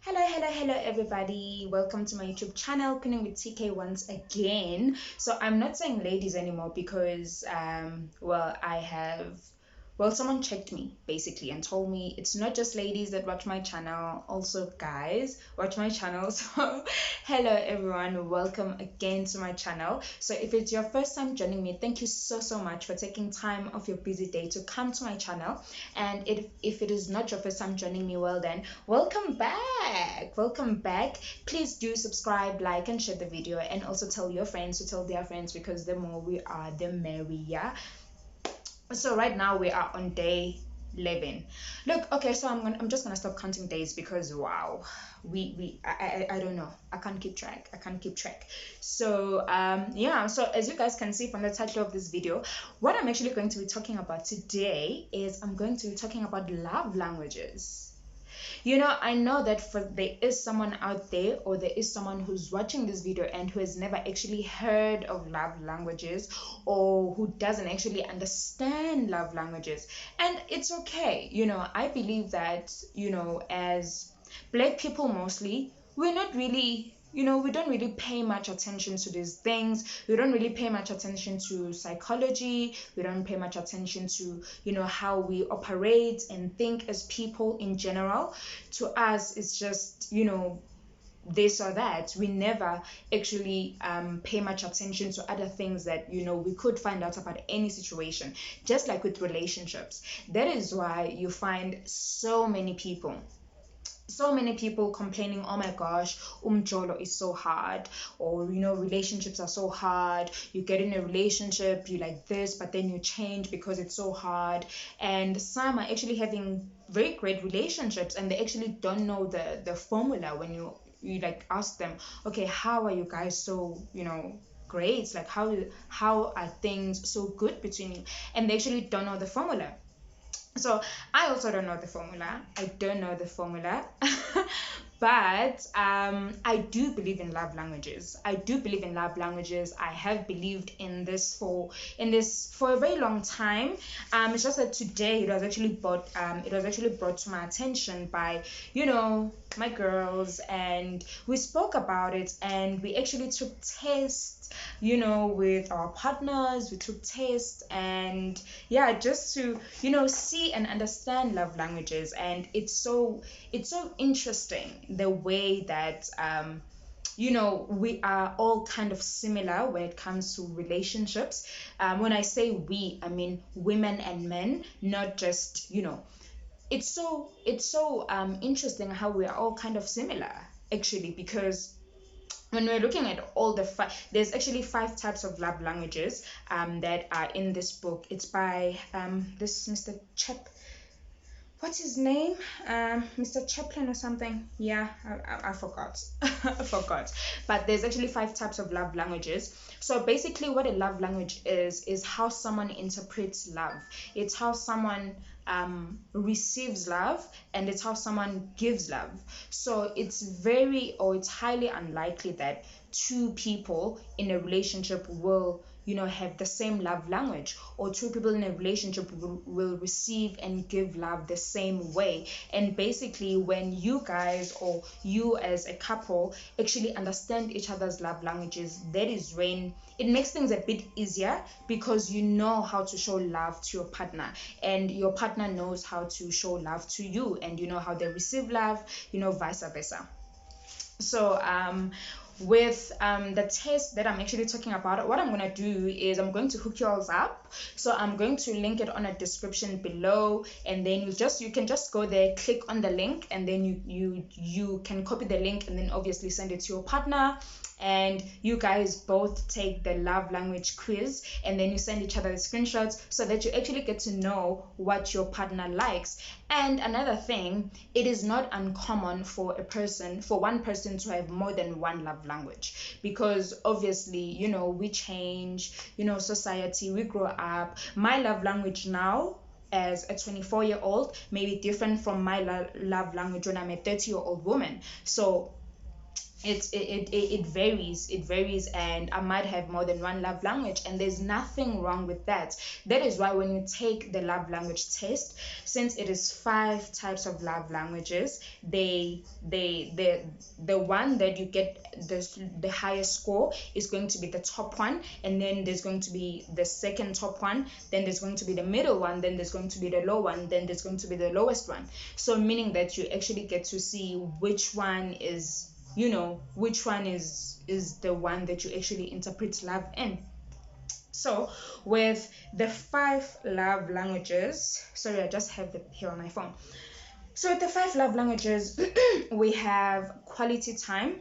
Hello, everybody. Welcome to my YouTube channel, Pinning with TK once again. So I'm not saying ladies anymore because, someone checked me basically and told me it's not just ladies that watch my channel, also guys watch my channel. So, hello, everyone. Welcome again to my channel. So, if it's your first time joining me, thank you so much for taking time off your busy day to come to my channel. And if it is not your first time joining me, well, then welcome back. Welcome back. Please do subscribe, like, and share the video, and also tell your friends to tell their friends, because the more we are, the merrier. So right now we are on day 11. Look, okay, so I'm just gonna stop counting days because wow, I don't know, I can't keep track. So yeah, so as you guys can see from the title of this video, what I'm actually going to be talking about today is I'm going to be talking about love languages. I know that there is someone out there, or there is someone who's watching this video and who has never actually heard of love languages, or who doesn't actually understand love languages. And it's okay. I believe that, as black people mostly, we're not really we don't really pay much attention to these things. We don't really pay much attention to psychology. We don't pay much attention to how we operate and think as people in general. To us, it's just this or that. We never actually pay much attention to other things that we could find out about any situation. Just like with relationships, that is why you find so many people complaining, oh my gosh, umjolo is so hard, or relationships are so hard. You get in a relationship, you like this, but then you change because it's so hard. And some are actually having very great relationships, and they actually don't know the formula. When you like ask them, okay, how are you guys so great, like how are things so good between you, and they actually don't know the formula. So I also don't know the formula. I don't know the formula. But I do believe in love languages. I have believed in this for a very long time. It's just that today it was actually brought to my attention by my girls, and we spoke about it, and we actually took tests with our partners. We took tests, and yeah, just to see and understand love languages. And it's so interesting the way that we are all kind of similar when it comes to relationships. When I say we, I mean women and men, not just it's so interesting how we are all kind of similar, actually, because when we're looking at all there's actually 5 types of love languages that are in this book. It's by this Mr. What's his name? Mr. Chaplin or something. Yeah, I forgot. I forgot. But there's actually 5 types of love languages. So basically, what a love language is how someone interprets love. It's how someone receives love, and it's how someone gives love. So it's highly unlikely that two people in a relationship will have the same love language, or two people in a relationship will receive and give love the same way. And basically, when you guys, or you as a couple, actually understand each other's love languages, that is when it makes things a bit easier, because you know how to show love to your partner, and your partner knows how to show love to you, and you know how they receive love, vice versa. So with the test that I'm actually talking about, what I'm going to do is I'm going to hook you all up. So I'm going to link it on a description below, and then you can just go there, click on the link, and then you can copy the link, and then obviously send it to your partner, and you guys both take the love language quiz, and then you send each other the screenshots, so that you actually get to know what your partner likes. And another thing, it is not uncommon for one person to have more than one love language, because obviously we change, society, we grow up. My love language now as a 24-year-old may be different from my love language when I'm a 30-year-old woman. So It varies, and I might have more than one love language, and there's nothing wrong with that. That is why when you take the love language test, since it is 5 types of love languages, the one that you get the highest score is going to be the top one, and then there's going to be the second top one, then there's going to be the middle one, then there's going to be the low one, then there's going to be the lowest one. So meaning that you actually get to see which one is, which one is the one that you actually interpret love in. So with the 5 love languages, sorry, I just have it here on my phone. So with the 5 love languages, we have quality time.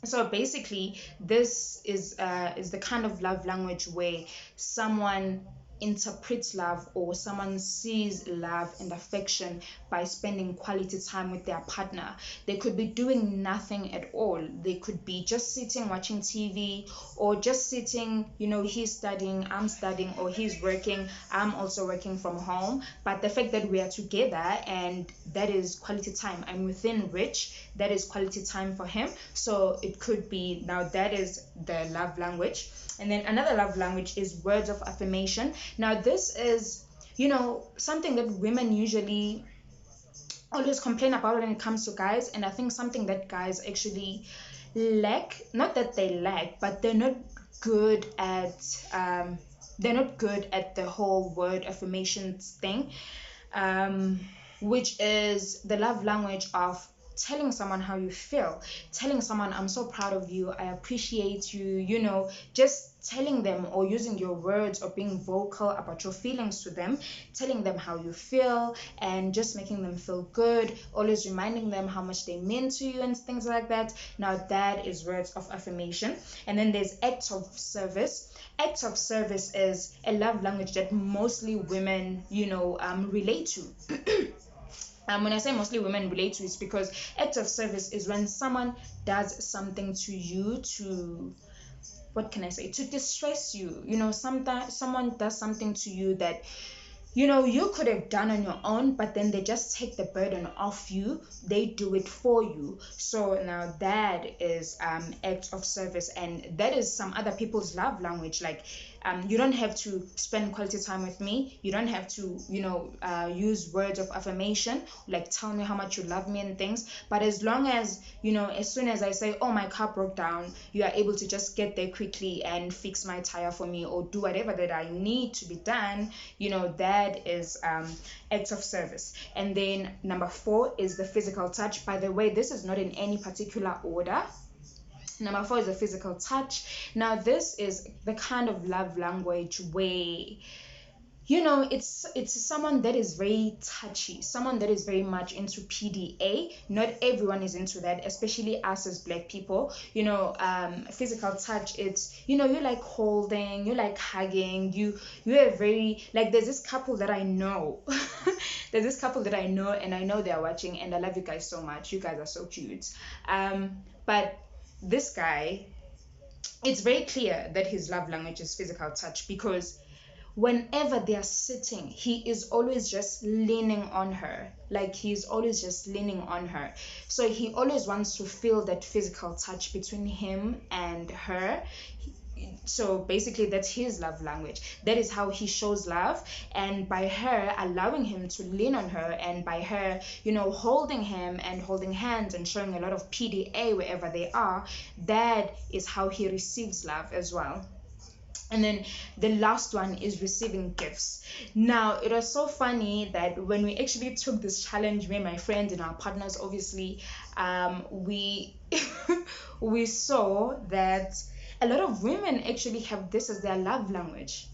So basically, this is the kind of love language where someone interprets love, or someone sees love and affection by spending quality time with their partner. They could be doing nothing at all. They could be just sitting watching TV, or just sitting, he's studying, I'm studying, or he's working, I'm also working from home. But the fact that we are together, and that is quality time, I'm within reach, that is quality time for him. So it could be, now that is the love language. And then another love language is words of affirmation. Now this is, something that women usually always complain about when it comes to guys, and I think something that guys actually lack, not that they lack, but they're not good at the whole word affirmations thing, which is the love language of telling someone how you feel, telling someone, I'm so proud of you, I appreciate you, just telling them, or using your words, or being vocal about your feelings to them, telling them how you feel, and just making them feel good, always reminding them how much they mean to you and things like that. Now that is words of affirmation. And then there's acts of service. Acts of service is a love language that mostly women, relate to. When I say mostly women relate to, it's because acts of service is when someone does something to you to, what can I say, to distress you. Sometimes someone does something to you that, you could have done on your own, but then they just take the burden off you. They do it for you. So now that is act of service, and that is some other people's love language. Like, you don't have to spend quality time with me. You don't have to, use words of affirmation, like tell me how much you love me and things. But as long as, as soon as I say, oh, my car broke down, you are able to just get there quickly and fix my tire for me, or do whatever that I need to be done, that is acts of service. And then number 4 is the physical touch. By the way, this is not in any particular order. Number 4 is the physical touch. Now this is the kind of love language where, it's someone that is very touchy, someone that is very much into PDA. Not everyone is into that, especially us as Black people. Physical touch, it's, you like holding, you like hugging, you're very, like, there's this couple that I know and I know they're watching, and I love you guys so much. You guys are so cute. But this guy, it's very clear that his love language is physical touch, because whenever they are sitting, he is always just leaning on her. Like, he's always just leaning on her. So he always wants to feel that physical touch between him and her. So basically, that's his love language. That is how he shows love. And by her allowing him to lean on her, and by her, holding him and holding hands and showing a lot of PDA wherever they are, that is how he receives love as well. And then the last one is receiving gifts. Now, it was so funny that when we actually took this challenge, me and my friends and our partners, obviously, we we saw that a lot of women actually have this as their love language.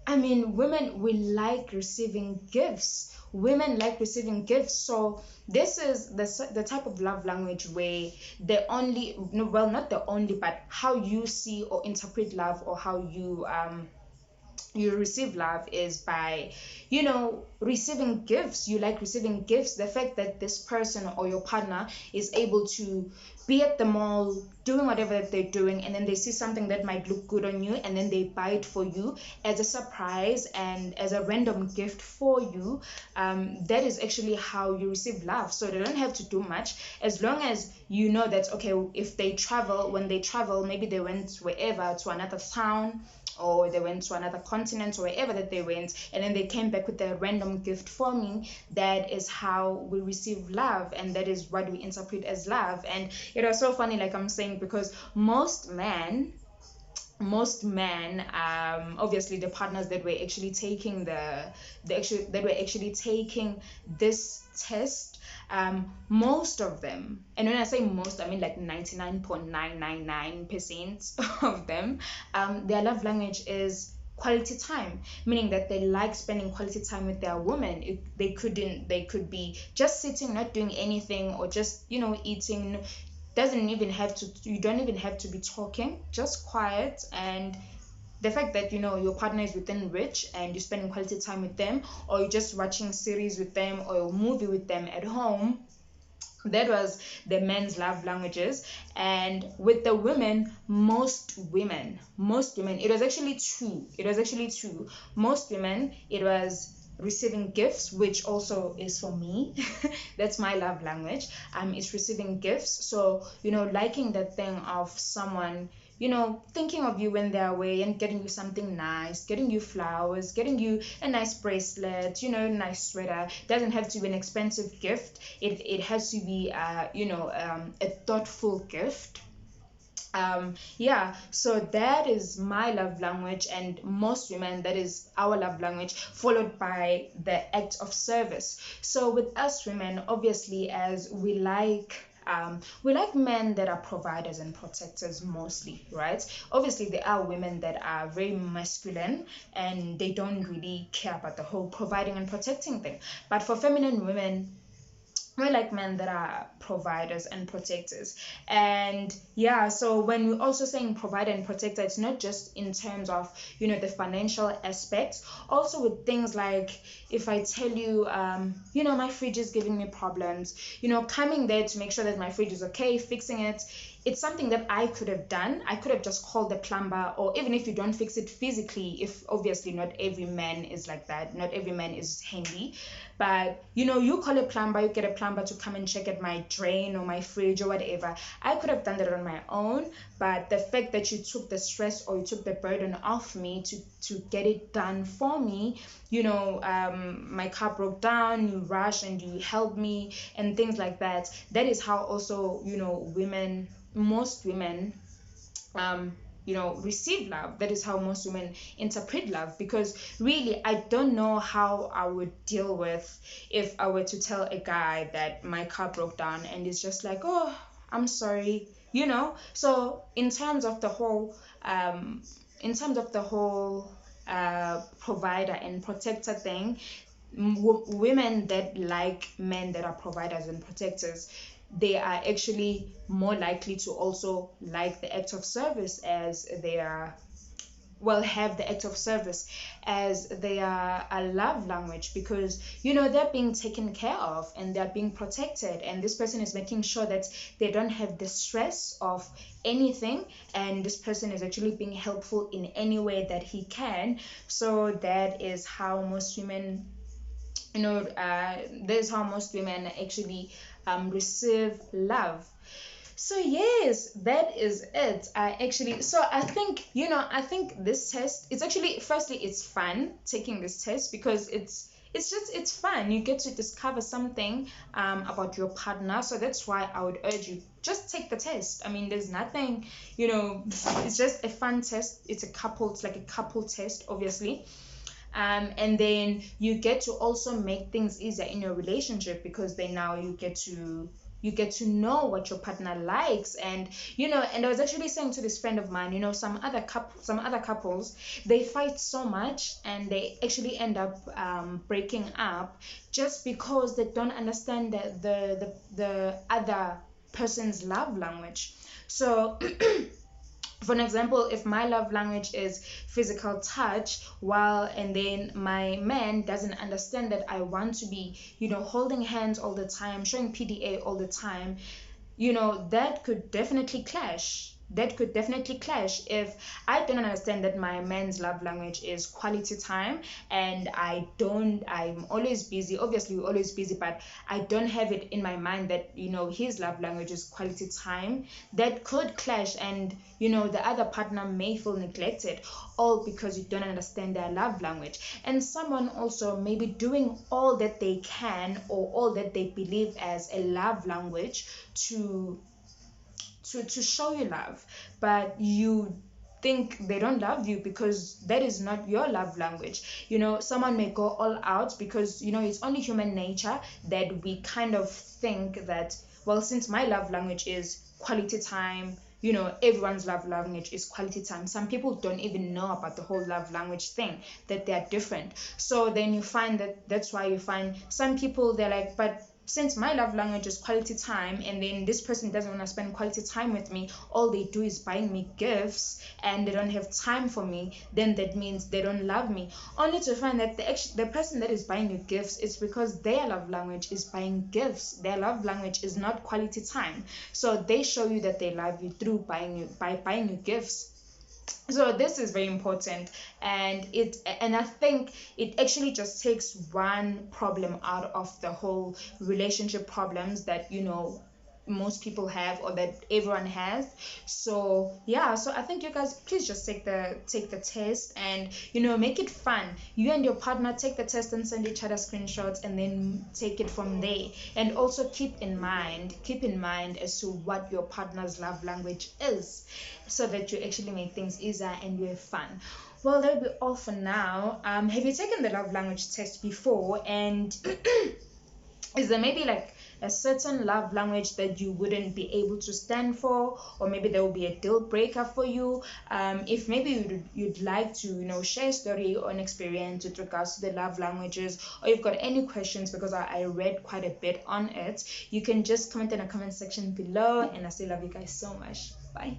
I mean, women, we like receiving gifts. Women like receiving gifts. So this is the type of love language where the only, no, well, not the only, but how you see or interpret love, or how you receive love, is by, receiving gifts. You like receiving gifts. The fact that this person or your partner is able to be at the mall, doing whatever that they're doing, and then they see something that might look good on you, and then they buy it for you as a surprise and as a random gift for you. That is actually how you receive love. So they don't have to do much, as long as you know that, okay, if they travel, when they travel, maybe they went wherever, to another town, or they went to another continent, or wherever that they went, and then they came back with a random gift for me. That is how we receive love, and that is what we interpret as love. And it was so funny, like I'm saying, because most men, obviously the partners that were actually taking that were actually taking this test, most of them, and when I say most, I mean like 99.999% of them, their love language is quality time, meaning that they like spending quality time with their woman. They could be just sitting, not doing anything, or just, eating. Doesn't even have to You don't even have to be talking, just quiet. And the fact that, your partner is within reach, and you're spending quality time with them, or you're just watching series with them, or a movie with them at home, that was the men's love languages. And with the women, most women, it was actually two. Most women, it was receiving gifts, which also is for me. That's my love language. It's receiving gifts. So, liking that thing of someone, thinking of you when they're away, and getting you something nice, getting you flowers, getting you a nice bracelet, nice sweater. Doesn't have to be an expensive gift. It has to be a thoughtful gift. Yeah, so that is my love language, and most women, that is our love language, followed by the act of service. So with us women, obviously, as we like men that are providers and protectors mostly, right? Obviously there are women that are very masculine, and they don't really care about the whole providing and protecting thing. But for feminine women, we're like men that are providers and protectors. And yeah, so when we're also saying provider and protector, it's not just in terms of, the financial aspects. Also with things like, if I tell you, my fridge is giving me problems, coming there to make sure that my fridge is okay, fixing it. It's something that I could have done. I could have just called the plumber, or even if you don't fix it physically, if obviously not every man is like that, not every man is handy, but you call a plumber, you get a plumber to come and check at my drain or my fridge or whatever. I could have done that on my own, but the fact that you took the stress, or you took the burden off me to get it done for me, my car broke down, you rush and you help me and things like that. That is how also, most women, receive love. That is how most women interpret love. Because really, I don't know how I would deal with, if I were to tell a guy that my car broke down, and it's just like, oh, I'm sorry, so in terms of the whole provider and protector thing, women that like men that are providers and protectors, they are actually more likely to also like the act of service, as they are, well, have the act of service as their a love language, because they're being taken care of, and they're being protected, and this person is making sure that they don't have the stress of anything, and this person is actually being helpful in any way that he can. So that is how most women, that is how most women actually receive love. So yes, that is it. I think this test, it's actually, firstly, it's fun taking this test, because it's fun. You get to discover something about your partner. So that's why I would urge you, just take the test. I mean, there's nothing, it's just a fun test. It's like a couple test, obviously. And then you get to also make things easier in your relationship, because then now you get to know what your partner likes. And and I was actually saying to this friend of mine, some other couples, they fight so much, and they actually end up breaking up, just because they don't understand the other person's love language. So for an example, if my love language is physical touch, and then my man doesn't understand that I want to be, holding hands all the time, showing PDA all the time, that could definitely clash. That could definitely clash if I don't understand that my man's love language is quality time, and I'm always busy. Obviously, we're always busy, but I don't have it in my mind that, his love language is quality time. That could clash, and, the other partner may feel neglected, all because you don't understand their love language. And someone also may be doing all that they can, or all that they believe as a love language to to show you love, but you think they don't love you because that is not your love language. Someone may go all out because, it's only human nature that we kind of think that, well, since my love language is quality time, everyone's love language is quality time. Some people don't even know about the whole love language thing, that they are different. So then you find that's why you find some people, they're like, but since my love language is quality time, and then this person doesn't want to spend quality time with me, all they do is buying me gifts and they don't have time for me, then that means they don't love me. Only to find that the person that is buying you gifts is because their love language is buying gifts. Their love language is not quality time. So they show you that they love you through by buying you gifts. So this is very important, and I think it actually just takes one problem out of the whole relationship problems that, most people have, or that everyone has. So yeah, so I think you guys, please just take the test, and, make it fun. You and your partner take the test and send each other screenshots, and then take it from there. And also keep in mind as to what your partner's love language is, so that you actually make things easier and you have fun. Well, that'll be all for now. Have you taken the love language test before? And is there maybe like a certain love language that you wouldn't be able to stand for, or maybe there will be a deal breaker for you? If maybe you'd like to, share a story or an experience with regards to the love languages, or you've got any questions, because I read quite a bit on it, you can just comment in the comment section below. And I still love you guys so much. Bye.